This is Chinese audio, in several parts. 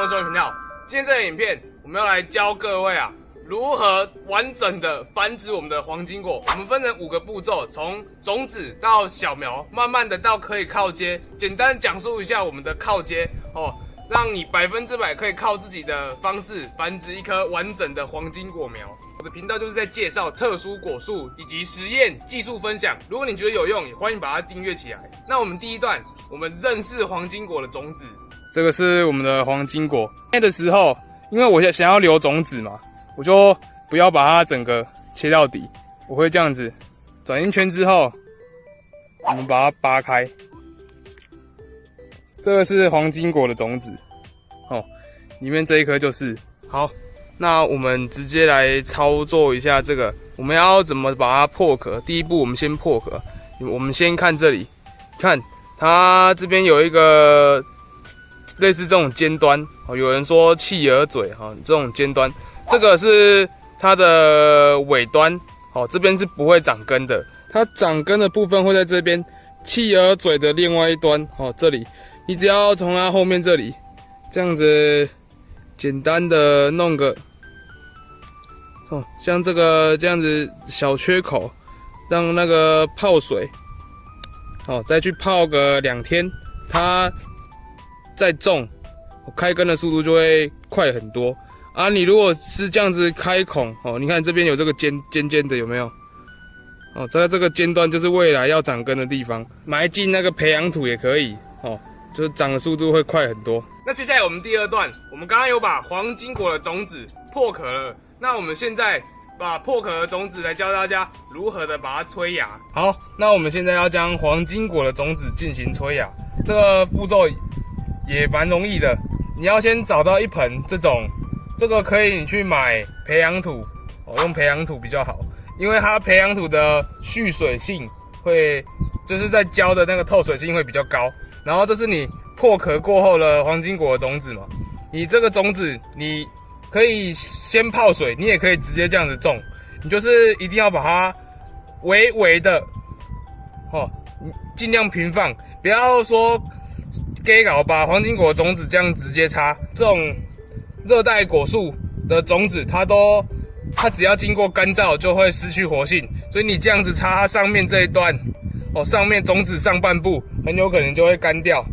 文收益频道。今天这个影片，我们要来教各位如何完整的繁殖我们的黄金果。我们分成5个步骤，从种子到小苗，慢慢的到可以靠接。简单讲述一下我们的靠接让你100%可以靠自己的方式繁殖一颗完整的黄金果苗。我的频道就是在介绍特殊果树以及实验技术分享。如果你觉得有用，也欢迎把它订阅起来。那我们第一段，我们认识黄金果的种子。这个是我们的黄金果。切的时候，因为我想要留种子嘛，我就不要把它整个切到底，我会这样子转一圈之后，我们把它扒开。这个是黄金果的种子，里面这一颗就是。好，那我们直接来操作一下这个，我们要怎么把它破壳？第一步，我们先破壳。我们先看这里，看它这边有一个类似这种尖端，有人说企鹅嘴这种尖端，这个是它的尾端，这边是不会长根的，它长根的部分会在这边企鹅嘴的另外一端，这里。你只要从它后面这里这样子简单的弄个像这个这样子小缺口，让那个泡水再去泡个2天，它再种开根的速度就会快很多啊。你如果是这样子开孔你看这边有这个尖的，有没有这个尖端就是未来要长根的地方，埋进那个培养土也可以就是长的速度会快很多。那接下来我们第2段，我们刚刚有把黄金果的种子破壳了，那我们现在把破壳的种子来教大家如何的把它催芽。好，那我们现在要将黄金果的种子进行催芽，这个步骤也蛮容易的。你要先找到一盆这个可以你去买培养土用培养土比较好，因为它培养土的蓄水性会就是在浇的那个透水性会比较高。然后这是你破壳过后的黄金果的种子嘛，你这个种子你可以先泡水，你也可以直接这样子种，你就是一定要把它微微的尽量平放，不要说给搞把黄金果的种子这样直接插。这种热带果树的种子它只要经过干燥就会失去活性，所以你这样子插它上面这一段上面种子上半部很有可能就会干掉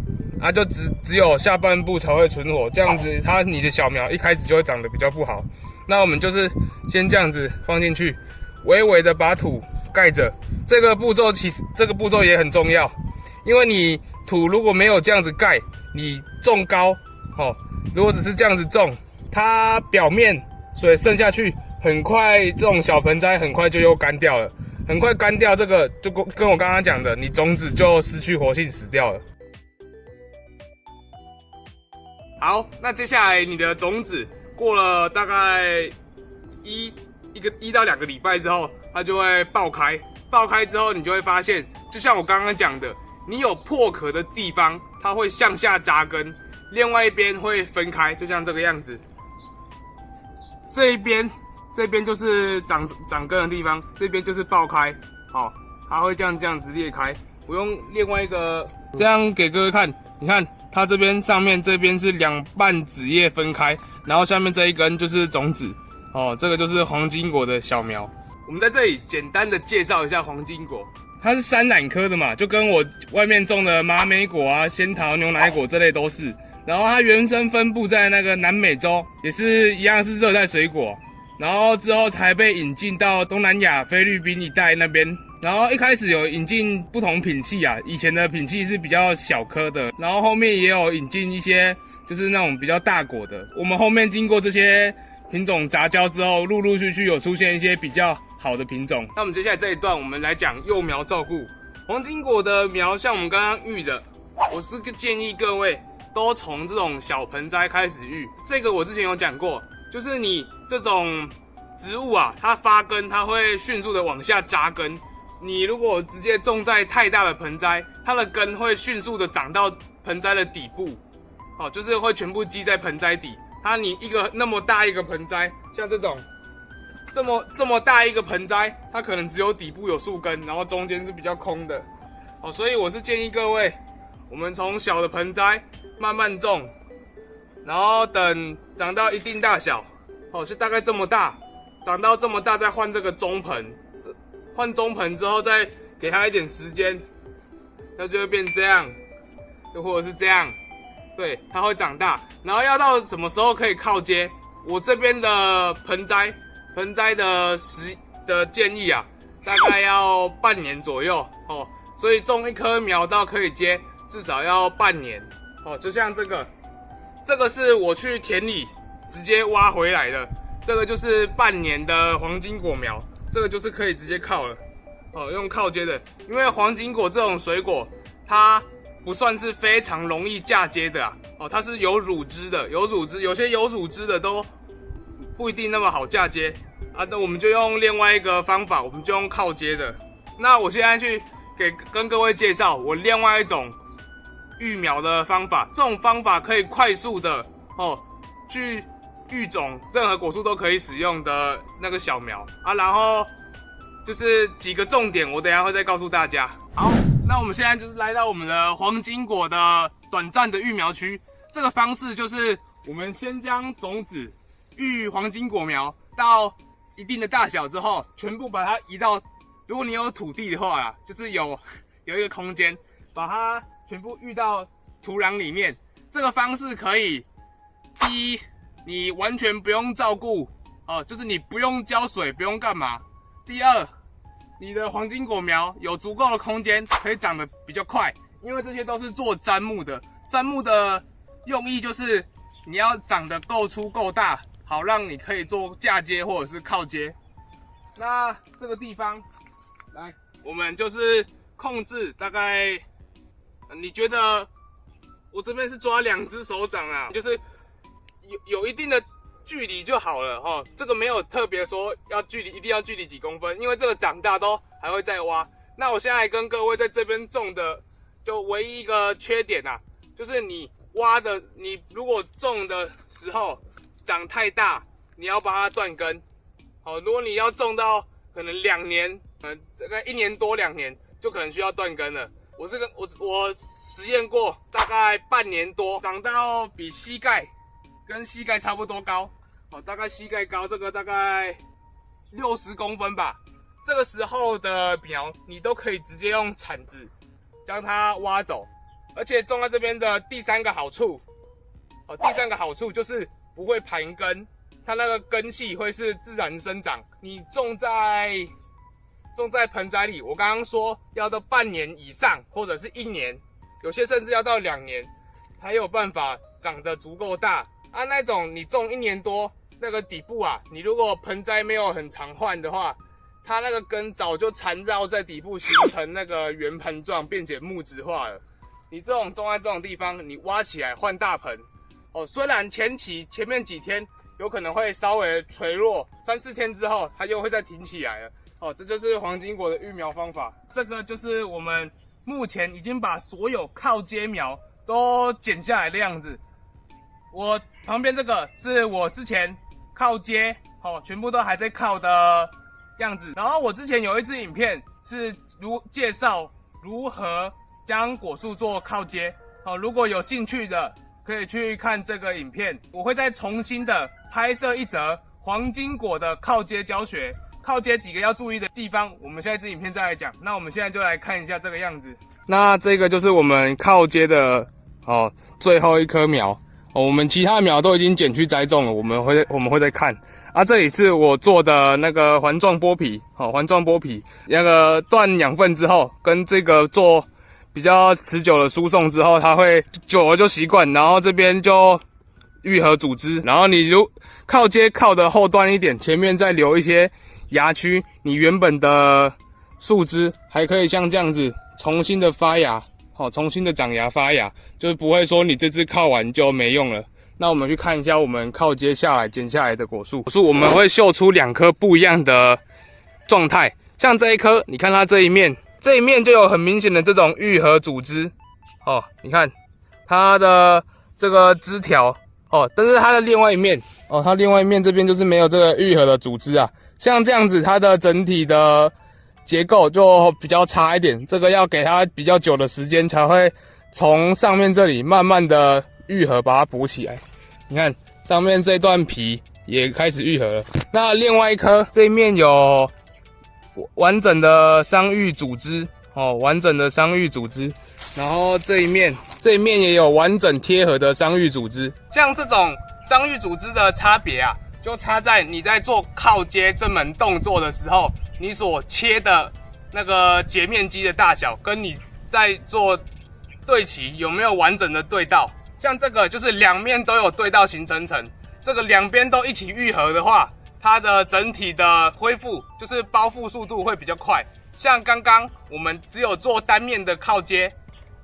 就只有下半部才会存活，这样子你的小苗一开始就会长得比较不好。那我们就是先这样子放进去，微微的把土盖着。这个步骤也很重要，因为你土如果没有这样子盖，你种高如果只是这样子种，它表面水渗下去，很快这种小盆栽很快就又干掉了。很快干掉，这个就跟我刚刚讲的，你种子就失去活性死掉了。好，那接下来你的种子过了大概1到2个礼拜之后，它就会爆开。爆开之后，你就会发现，就像我刚刚讲的，你有破壳的地方，它会向下扎根，另外一边会分开，就像这个样子。这边就是长根的地方，这边就是爆开，它会这样子裂开。我用另外一个这样给各位看，你看它上面这边是2瓣子叶分开，然后下面这一根就是种子，这个就是黄金果的小苗。我们在这里简单的介绍一下黄金果，它是山榄科的嘛，就跟我外面种的马美果仙桃、牛奶果这类都是。然后它原生分布在那个南美洲，也是一样是热带水果。然后之后才被引进到东南亚、菲律宾一带那边。然后一开始有引进不同品系以前的品系是比较小颗的，然后后面也有引进一些就是那种比较大果的。我们后面经过这些品种杂交之后，陆陆续续有出现一些比较好的品种。那我们接下来这一段，我们来讲幼苗照顾。黄金果的苗，像我们刚刚育的，我是建议各位都从这种小盆栽开始育。这个我之前有讲过。就是你这种植物它发根，它会迅速的往下扎根。你如果直接种在太大的盆栽，它的根会迅速的长到盆栽的底部，就是会全部积在盆栽底。你一个那么大一个盆栽，像这种这么大一个盆栽，它可能只有底部有树根，然后中间是比较空的。所以我是建议各位，我们从小的盆栽慢慢种。然后等长到一定大小，是大概这么大，长到这么大再换这个中盆，换中盆之后再给它一点时间，它就会变这样，又或者是这样，对，它会长大。然后要到什么时候可以靠接？我这边的盆栽的建议啊，大概要半年左右哦，所以种一棵苗到可以接，至少要半年哦。就像这个是我去田里直接挖回来的，这个就是半年的黄金果苗，这个就是可以直接靠了哦，用靠接的，因为黄金果这种水果，它不算是非常容易嫁接的哦，它是有乳汁的，有些有乳汁的都不一定那么好嫁接啊。那我们就用另外一个方法，我们就用靠接的。那我现在去跟各位介绍我另外一种育苗的方法，这种方法可以快速的去育种任何果树都可以使用的那个小苗啊。然后就是几个重点，我等一下会再告诉大家。好，那我们现在就是来到我们的黄金果的短暂的育苗区。这个方式就是我们先将种子育黄金果苗到一定的大小之后，全部把它移到，如果你有土地的话啦，就是有一个空间，把它全部育到土壤里面。这个方式可以，第一，你完全不用照顾就是你不用浇水，不用干嘛。第二，你的黄金果苗有足够的空间，可以长得比较快，因为这些都是做砧木的。砧木的用意就是你要长得够粗够大，好让你可以做嫁接或者是靠接。那这个地方，来，我们就是控制大概，你觉得我这边是抓2只手掌啊，就是有一定的距离就好了哈。这个没有特别说要一定要距离几公分，因为这个长大都还会再挖。那我现在跟各位在这边种的，就唯一一个缺点啊，就是你如果种的时候长太大，你要把它断根。好，如果你要种到可能2年，大概1年多2年，就可能需要断根了。我实验过，大概半年多，长到比跟膝盖差不多高，大概膝盖高，这个大概60公分吧。这个时候的苗，你都可以直接用铲子将它挖走。而且种在这边的第3个好处，就是不会盘根，它那个根系会是自然生长。你种在盆栽里，我刚刚说要到半年以上，或者是1年，有些甚至要到2年，才有办法长得足够大啊。那种你种1年多，那个底部啊，你如果盆栽没有很常换的话，它那个根早就缠绕在底部，形成那个圆盘状，并且木质化了。你这种种在这种地方，你挖起来换大盆，虽然前面几天有可能会稍微垂落，3、4天之后它又会再挺起来了。这就是黄金果的育苗方法。这个就是我们目前已经把所有靠接苗都剪下来的样子。我旁边这个是我之前靠接，全部都还在靠的样子。然后我之前有一支影片是介绍如何将果树做靠接，如果有兴趣的可以去看这个影片。我会再重新的拍摄一则黄金果的靠接教学，靠接几个要注意的地方，我们下一支影片再来讲。那我们现在就来看一下这个样子。那这个就是我们靠接的最后一棵苗，我们其他苗都已经剪去栽种了，我们会再看。这里是我做的那个环状剥皮，那个断养分之后，跟这个做比较持久的输送之后，它会久了就习惯，然后这边就愈合组织，然后你靠接靠的后端一点，前面再留一些芽区，你原本的树枝还可以像这样子重新的发芽，重新的长芽发芽，就是不会说你这支靠完就没用了。那我们去看一下我们靠接下来剪下来的果树，我们会秀出2颗不一样的状态。像这一颗，你看它这一面就有很明显的这种愈合组织，你看它的这个枝条，但是它的另外一面，它另外一面这边就是没有这个愈合的组织啊。像这样子，它的整体的结构就比较差一点，这个要给它比较久的时间才会从上面这里慢慢的愈合把它补起来。你看上面这段皮也开始愈合了。那另外一颗这一面有完整的伤愈组织哦，完整的伤愈组织，然后这一面也有完整贴合的伤愈组织。像这种伤愈组织的差别啊，就差在你在做靠接这门动作的时候，你所切的那个截面积的大小，跟你在做对齐有没有完整的对到。像这个就是两面都有对到形成层，这个两边都一起愈合的话，它的整体的恢复就是包覆速度会比较快。像刚刚我们只有做单面的靠接，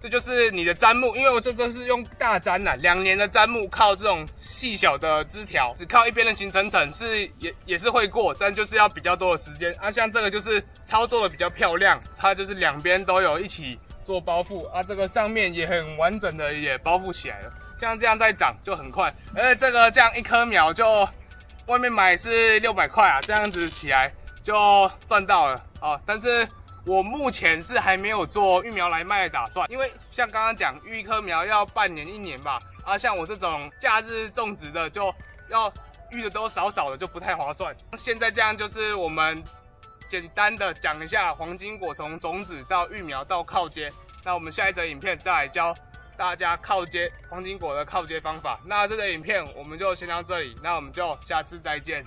这就是你的砧木，因为我这是用大砧啦，2年的砧木靠这种细小的枝条，只靠一边的形成层是也是会过，但就是要比较多的时间啊。像这个就是操作的比较漂亮，它就是两边都有一起做包覆啊，这个上面也很完整的也包覆起来了，像这样再长就很快，而且这个这样一棵苗就外面买是600块啊，这样子起来就赚到了哦。但是我目前是还没有做育苗来卖的打算，因为像刚刚讲育一棵苗要半年1年吧，啊，像我这种假日种植的就要育的都少少的，就不太划算。现在这样就是我们简单的讲一下黄金果从种子到育苗到靠接，那我们下一则影片再来教大家靠接黄金果的靠接方法。那这个影片我们就先到这里，那我们就下次再见。